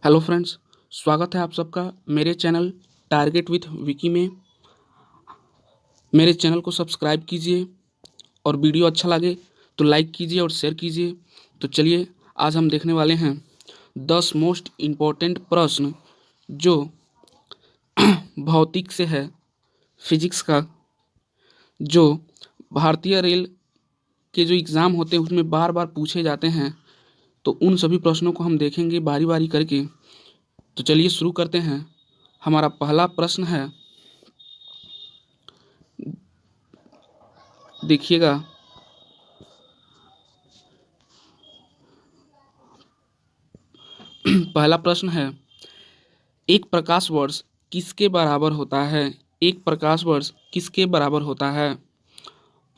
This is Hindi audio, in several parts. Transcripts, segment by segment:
हेलो फ्रेंड्स, स्वागत है आप सबका मेरे चैनल टारगेट विथ विकी में। मेरे चैनल को सब्सक्राइब कीजिए और वीडियो अच्छा लगे तो लाइक कीजिए और शेयर कीजिए। तो चलिए आज हम देखने वाले हैं 10 मोस्ट इम्पोर्टेंट प्रश्न जो भौतिक से है, फिजिक्स का, जो भारतीय रेल के जो एग्ज़ाम होते हैं उसमें बार बार पूछे जाते हैं। तो उन सभी प्रश्नों को हम देखेंगे बारी बारी करके। तो चलिए शुरू करते हैं। हमारा पहला प्रश्न है, देखिएगा। पहला प्रश्न है, एक प्रकाश वर्ष किसके बराबर होता है? एक प्रकाश वर्ष किसके बराबर होता है?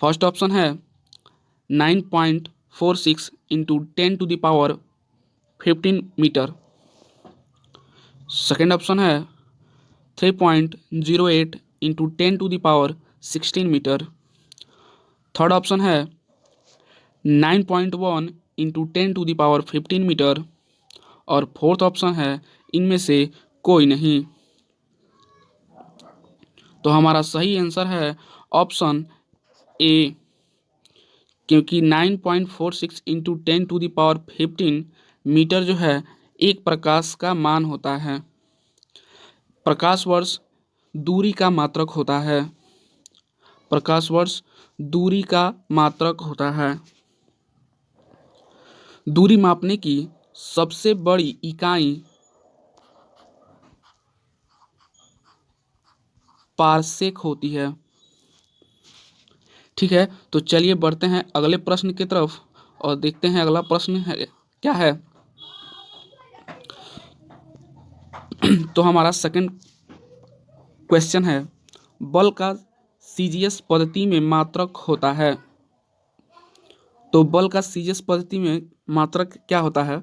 फर्स्ट ऑप्शन है 9.46 इंटू 10⁻15 मीटर। सेकेंड ऑप्शन है 3.08 इंटू 10⁻16 मीटर। थर्ड ऑप्शन है 9.1 इंटू 10⁻15 मीटर। और फोर्थ ऑप्शन है इनमें से कोई नहीं। तो हमारा सही आंसर है ऑप्शन ए, क्योंकि 9.46 इंटू 10⁻15 मीटर जो है एक प्रकाश का मान होता है। प्रकाश वर्ष दूरी का मात्रक होता है। प्रकाश वर्ष दूरी का मात्रक होता है। दूरी मापने की सबसे बड़ी इकाई पारसेक होती है। ठीक है, तो चलिए बढ़ते हैं अगले प्रश्न की तरफ और देखते हैं अगला प्रश्न है क्या है। तो हमारा सेकंड क्वेश्चन है, बल का सीजीएस पद्धति में मात्रक होता है। तो बल का सीजीएस पद्धति में मात्रक क्या होता है?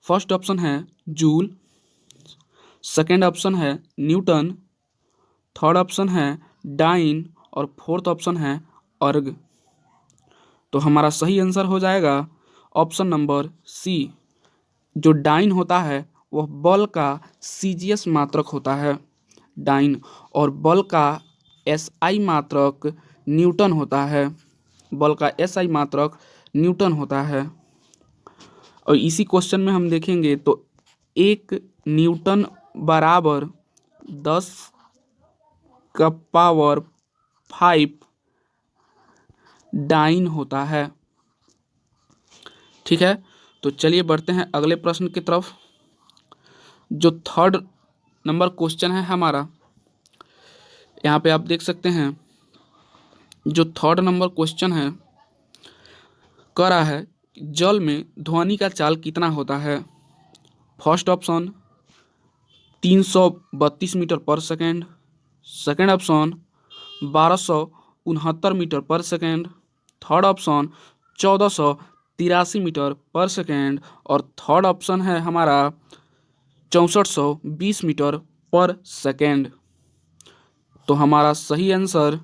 फर्स्ट ऑप्शन है जूल, सेकंड ऑप्शन है न्यूटन, थर्ड ऑप्शन है डाइन और फोर्थ ऑप्शन है अर्ग। तो हमारा सही आंसर हो जाएगा ऑप्शन नंबर सी। जो डाइन होता है वह बल का सीजीएस मात्रक होता है, डाइन। और बल का एसआई मात्रक न्यूटन होता है। बल का एसआई मात्रक न्यूटन होता है। और इसी क्वेश्चन में हम देखेंगे तो 1 न्यूटन बराबर 10⁻5 डाइन होता है। ठीक है, तो चलिए बढ़ते हैं अगले प्रश्न की तरफ। जो थर्ड नंबर क्वेश्चन है हमारा, यहाँ पे आप देख सकते हैं। जो थर्ड नंबर क्वेश्चन है कह रहा है जल में ध्वनि का चाल कितना होता है? फर्स्ट ऑप्शन 332 मीटर पर सेकेंड, सेकेंड ऑप्शन 1269 मीटर पर सेकेंड, थर्ड ऑप्शन 1483 मीटर पर सेकेंड और थर्ड ऑप्शन है हमारा 6420 मीटर पर सेकेंड। तो हमारा सही आंसर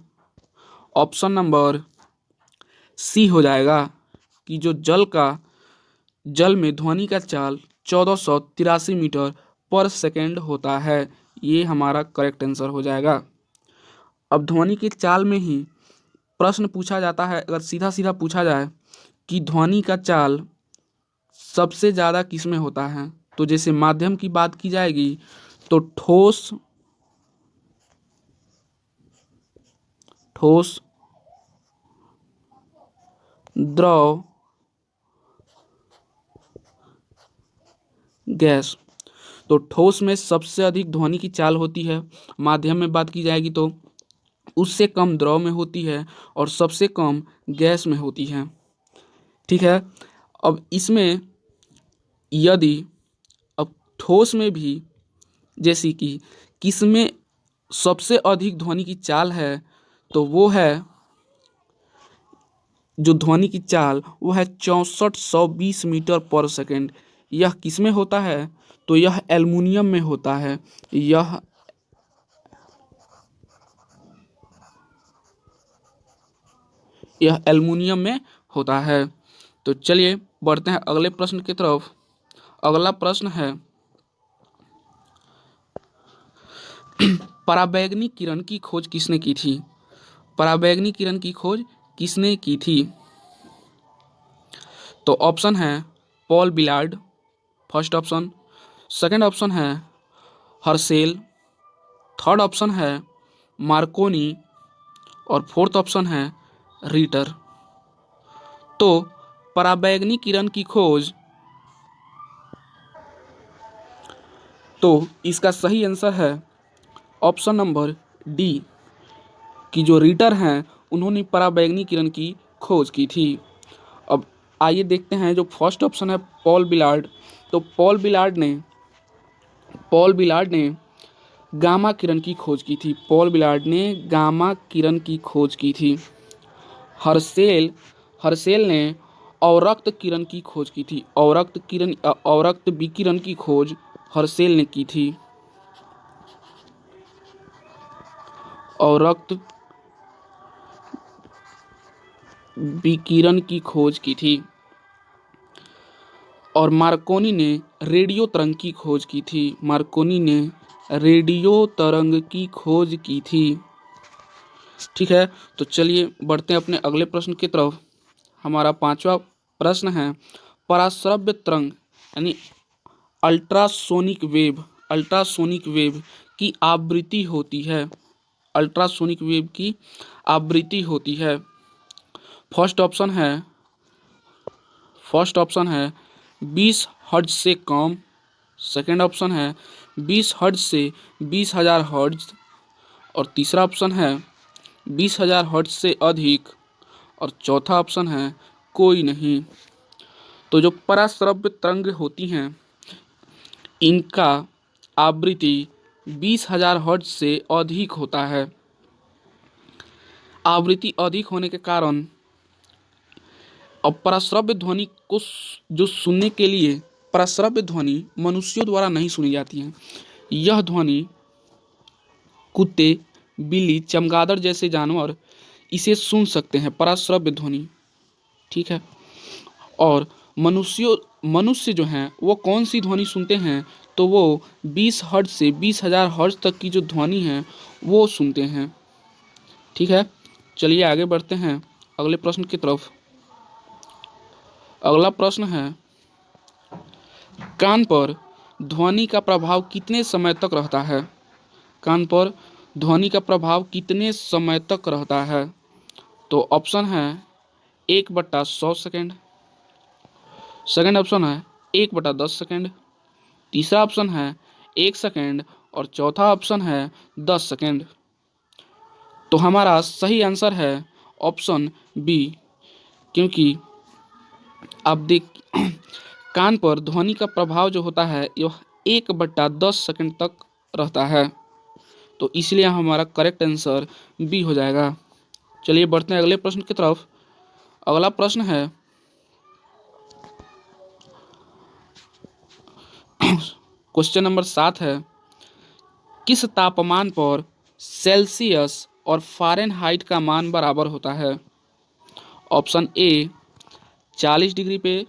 ऑप्शन नंबर सी हो जाएगा कि जो जल में ध्वनि का चाल 1483 मीटर पर सेकेंड होता है। ये हमारा करेक्ट आंसर हो जाएगा। अब ध्वनि की चाल में ही प्रश्न पूछा जाता है, अगर सीधा सीधा पूछा जाए कि ध्वनि का चाल सबसे ज़्यादा किस में होता है, तो जैसे माध्यम की बात की जाएगी तो ठोस, द्रव, गैस। तो ठोस में सबसे अधिक ध्वनि की चाल होती है। माध्यम में बात की जाएगी तो उससे कम द्रव में होती है और सबसे कम गैस में होती है। ठीक है, अब इसमें यदि अब ठोस में भी जैसे कि किसमें सबसे अधिक ध्वनि की चाल है, तो वो है जो ध्वनि की चाल वो है 6420 मीटर पर सेकेंड। यह किसमें होता है? तो यह एल्युमिनियम में होता है। यह एल्युमिनियम में होता है। तो चलिए बढ़ते हैं अगले प्रश्न की तरफ। अगला प्रश्न है, पराबैंगनी किरण की खोज किसने की थी? पराबैंगनी किरण की खोज किसने की थी? तो ऑप्शन है Paul Billard, first option. Second option है हर्सेल। थर्ड ऑप्शन है मार्कोनी। और फोर्थ ऑप्शन है रीटर। तो पराबैंगनी किरण की खोज, तो इसका सही आंसर है ऑप्शन नंबर डी, कि जो रीटर हैं उन्होंने पराबैंगनी किरण की खोज की थी। अब आइए देखते हैं जो फर्स्ट ऑप्शन है पॉल बिलार्ड। तो पॉल बिलार्ड ने गामा किरण की खोज की थी। पॉल बिलार्ड ने गामा किरण की खोज की थी। हर्सेल ने अवरक्त किरण की खोज की थी। अवरक्त विकिरण की खोज हर्सेल ने की थी। अवरक्त विकिरण की खोज की थी। और मार्कोनी ने रेडियो तरंग की खोज की थी। मार्कोनी ने रेडियो तरंग की खोज की थी। ठीक है, तो चलिए बढ़ते हैं अपने अगले प्रश्न की तरफ। हमारा पांचवा प्रश्न है पराश्रव्य तरंग यानी अल्ट्रासोनिक वेव की आवृत्ति होती है। अल्ट्रासोनिक वेव की आवृत्ति होती है। फर्स्ट ऑप्शन है 20 हर्ट्ज से कम। सेकंड ऑप्शन है 20 हर्ट्ज से 20,000 हर्ट्ज। और तीसरा ऑप्शन है 20,000 हर्ट्ज से अधिक। और चौथा ऑप्शन है कोई नहीं। तो जो पराश्रव्य तरंग होती हैं इनका आवृत्ति 20,000 हर्ट्ज से अधिक होता है। आवृत्ति अधिक होने के कारण अब पराश्रव्य ध्वनि को जो सुनने के लिए, पराश्रव्य ध्वनि मनुष्यों द्वारा नहीं सुनी जाती है। यह ध्वनि कुत्ते, बिल्ली, चमगादड़ जैसे जानवर इसे सुन सकते हैं, पराश्रव्य ध्वनि। ठीक है, और मनुष्य जो हैं वो कौन सी ध्वनि सुनते हैं? तो वो 20 हर्ट्ज से 20,000 हर्ट्ज तक की जो ध्वनि है वो सुनते हैं। ठीक है, चलिए आगे बढ़ते हैं अगले प्रश्न की तरफ। अगला प्रश्न है कान पर ध्वनि का प्रभाव कितने समय तक रहता है? कान पर ध्वनि का प्रभाव कितने समय तक रहता है? तो ऑप्शन है 1/100 सेकेंड। सेकेंड ऑप्शन है 1/10 सेकेंड। तीसरा ऑप्शन है 1 सेकेंड। और चौथा ऑप्शन है 10 सेकेंड। तो हमारा सही आंसर है ऑप्शन बी, क्योंकि आप देख कान पर ध्वनि का प्रभाव जो होता है यह 1/10 सेकेंड तक रहता है। तो इसलिए हमारा करेक्ट आंसर बी हो जाएगा। चलिए बढ़ते हैं अगले प्रश्न की तरफ। अगला प्रश्न है क्वेश्चन नंबर 7 है किस तापमान पर सेल्सियस और फ़ारेनहाइट का मान बराबर होता है? ऑप्शन ए 40 डिग्री पे,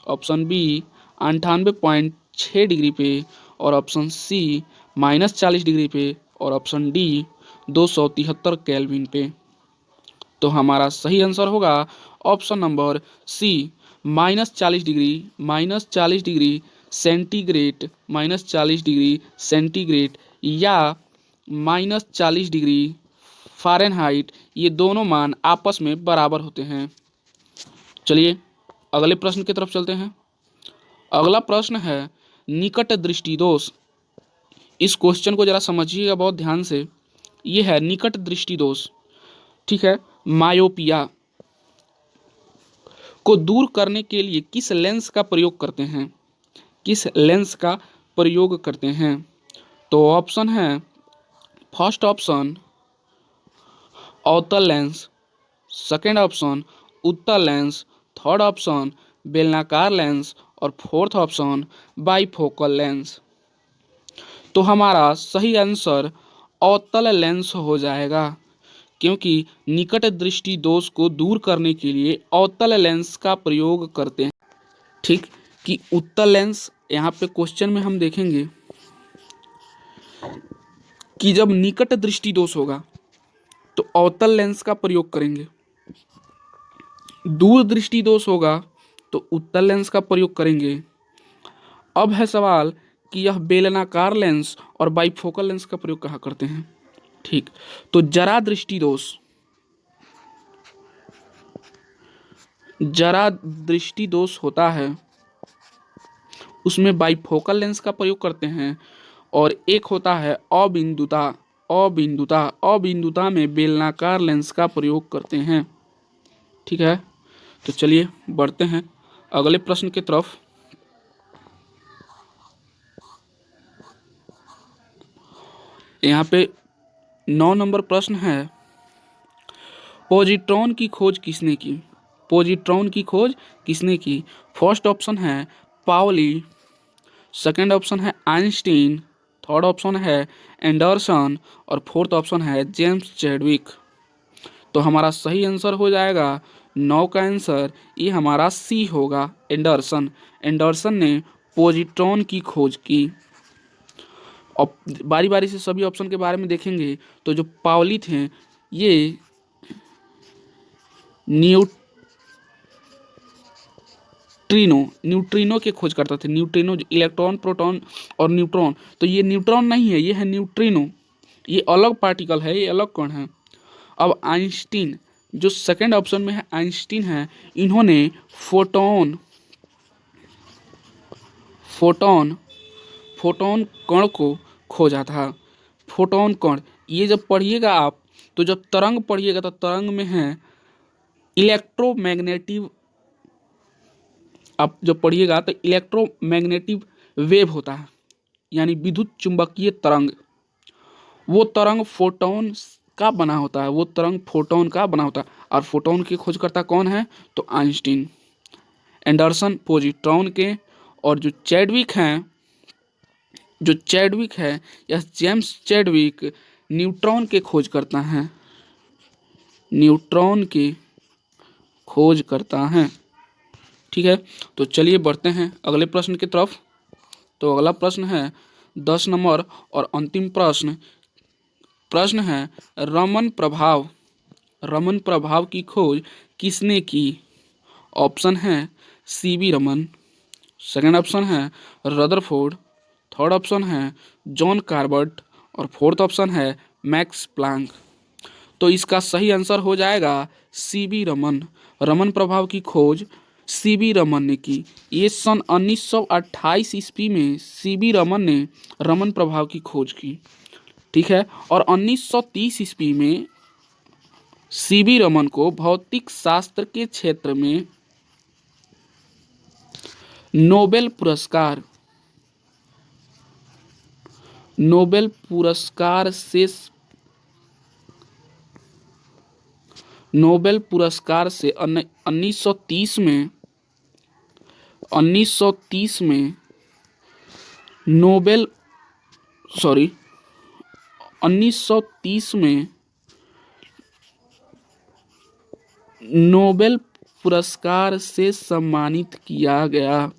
ऑप्शन बी 98.6 डिग्री पे, और ऑप्शन सी -40 डिग्री पे, और ऑप्शन डी 273 केल्विन पे। तो हमारा सही आंसर होगा option number C -40 degree centigrade, -40 degree centigrade या -40 डिग्री फ़ारेनहाइट, ये दोनों मान आपस में बराबर होते हैं। चलिए अगले प्रश्न की तरफ चलते हैं। अगला प्रश्न है निकट दृष्टि दोष। इस क्वेश्चन को जरा समझिएगा बहुत ध्यान से। ये है निकट दृष्टि दोष। ठीक है, मायोपिया को दूर करने के लिए किस लेंस का प्रयोग करते हैं? किस लेंस का प्रयोग करते हैं? तो ऑप्शन है फर्स्ट ऑप्शन अवतल लेंस, सेकेंड ऑप्शन उत्तल लेंस, थर्ड ऑप्शन बेलनाकार लेंस, और फोर्थ ऑप्शन बाइफोकल लेंस। तो हमारा सही आंसर अवतल लेंस हो जाएगा, क्योंकि निकट दृष्टि दोष को दूर करने के लिए अवतल लेंस का प्रयोग करते हैं। ठीक, कि उत्तल लेंस यहाँ पे क्वेश्चन में हम देखेंगे कि जब निकट दृष्टि दोष होगा तो अवतल लेंस का प्रयोग करेंगे, दूर दृष्टि दोष होगा तो उत्तल लेंस का प्रयोग करेंगे। अब है सवाल कि यह बेलनाकार लेंस और बाइफोकल लेंस का प्रयोग कहाँ करते हैं। ठीक, तो जरा दृष्टि दोष होता है, उसमें बाइफोकल लेंस का प्रयोग करते हैं। और एक होता है अबिंदुता में बेलनाकार लेंस का प्रयोग करते हैं। ठीक है, तो चलिए बढ़ते हैं अगले प्रश्न की तरफ। यहाँ पे 9 नंबर प्रश्न है, पॉजिट्रॉन की खोज किसने की। फर्स्ट ऑप्शन है पाउली, सेकंड ऑप्शन है आइंस्टीन, थर्ड ऑप्शन है एंडरसन और फोर्थ ऑप्शन है जेम्स चैडविक। तो हमारा सही आंसर हो जाएगा 9 का आंसर ये हमारा सी होगा, एंडरसन ने पॉजिट्रॉन की खोज की। अब बारी बारी से सभी ऑप्शन के बारे में देखेंगे तो जो पाउली थे ये न्यूट्रिनो के खोज करते थे। न्यूट्रिनो जो इलेक्ट्रॉन, प्रोटॉन और न्यूट्रॉन, तो ये न्यूट्रॉन नहीं है, ये है न्यूट्रिनो, ये अलग पार्टिकल है, ये अलग कण है। अब आइंस्टीन जो सेकंड ऑप्शन में है, आइंस्टीन है, इन्होंने फोटोन कण को खोजा था। फोटोन कण, ये जब पढ़िएगा आप तो जब तरंग पढ़िएगा तो तरंग में है इलेक्ट्रोमैग्नेटिक, आप जब पढ़िएगा तो इलेक्ट्रोमैग्नेटिक वेव होता है, यानी विद्युत चुंबकीय तरंग, वो तरंग फोटोन का बना होता है, और फोटोन की खोजकर्ता कौन है, तो आइंस्टीन। एंडरसन पॉजिट्रॉन के, और जो चैडविक है यह जेम्स चैडविक न्यूट्रॉन के खोज करता है। ठीक है, तो चलिए बढ़ते हैं अगले प्रश्न की तरफ। तो अगला प्रश्न है 10 नंबर और अंतिम प्रश्न है रमन प्रभाव की खोज किसने की। ऑप्शन है सीवी रमन, सेकंड ऑप्शन है रदरफोर्ड, थर्ड ऑप्शन है जॉन कार्बट और फोर्थ ऑप्शन है मैक्स प्लैंक। तो इसका सही आंसर हो जाएगा सीवी रमन प्रभाव की खोज सीवी रमन ने की। ये सन 1928 ईस्वी में सीवी रमन ने रमन प्रभाव की खोज की। ठीक है, और 1930 ईस्वी में सीवी रमन को भौतिक शास्त्र के क्षेत्र में नोबेल पुरस्कार से 1930 में नोबेल पुरस्कार से सम्मानित किया गया।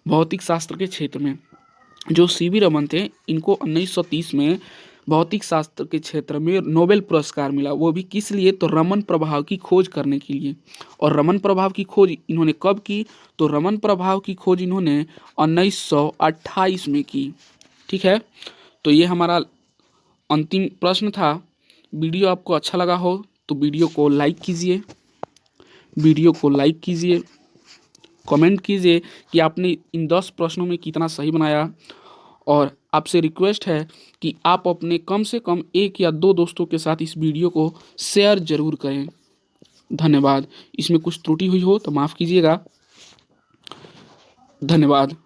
भौतिक शास्त्र के क्षेत्र में जो सीवी रमन थे, इनको 1930 में भौतिक शास्त्र के क्षेत्र में नोबेल पुरस्कार मिला। वो भी किस लिए, तो रमन प्रभाव की खोज करने के लिए। और रमन प्रभाव की खोज इन्होंने कब की, तो रमन प्रभाव की खोज इन्होंने 1928 में की। ठीक है, तो ये हमारा अंतिम प्रश्न था। वीडियो आपको अच्छा लगा हो तो वीडियो को लाइक कीजिए, कमेंट कीजिए कि आपने इन 10 प्रश्नों में कितना सही बनाया। और आपसे रिक्वेस्ट है कि आप अपने कम से कम 1 या 2 दोस्तों के साथ इस वीडियो को शेयर जरूर करें। धन्यवाद। इसमें कुछ त्रुटि हुई हो तो माफ़ कीजिएगा। धन्यवाद।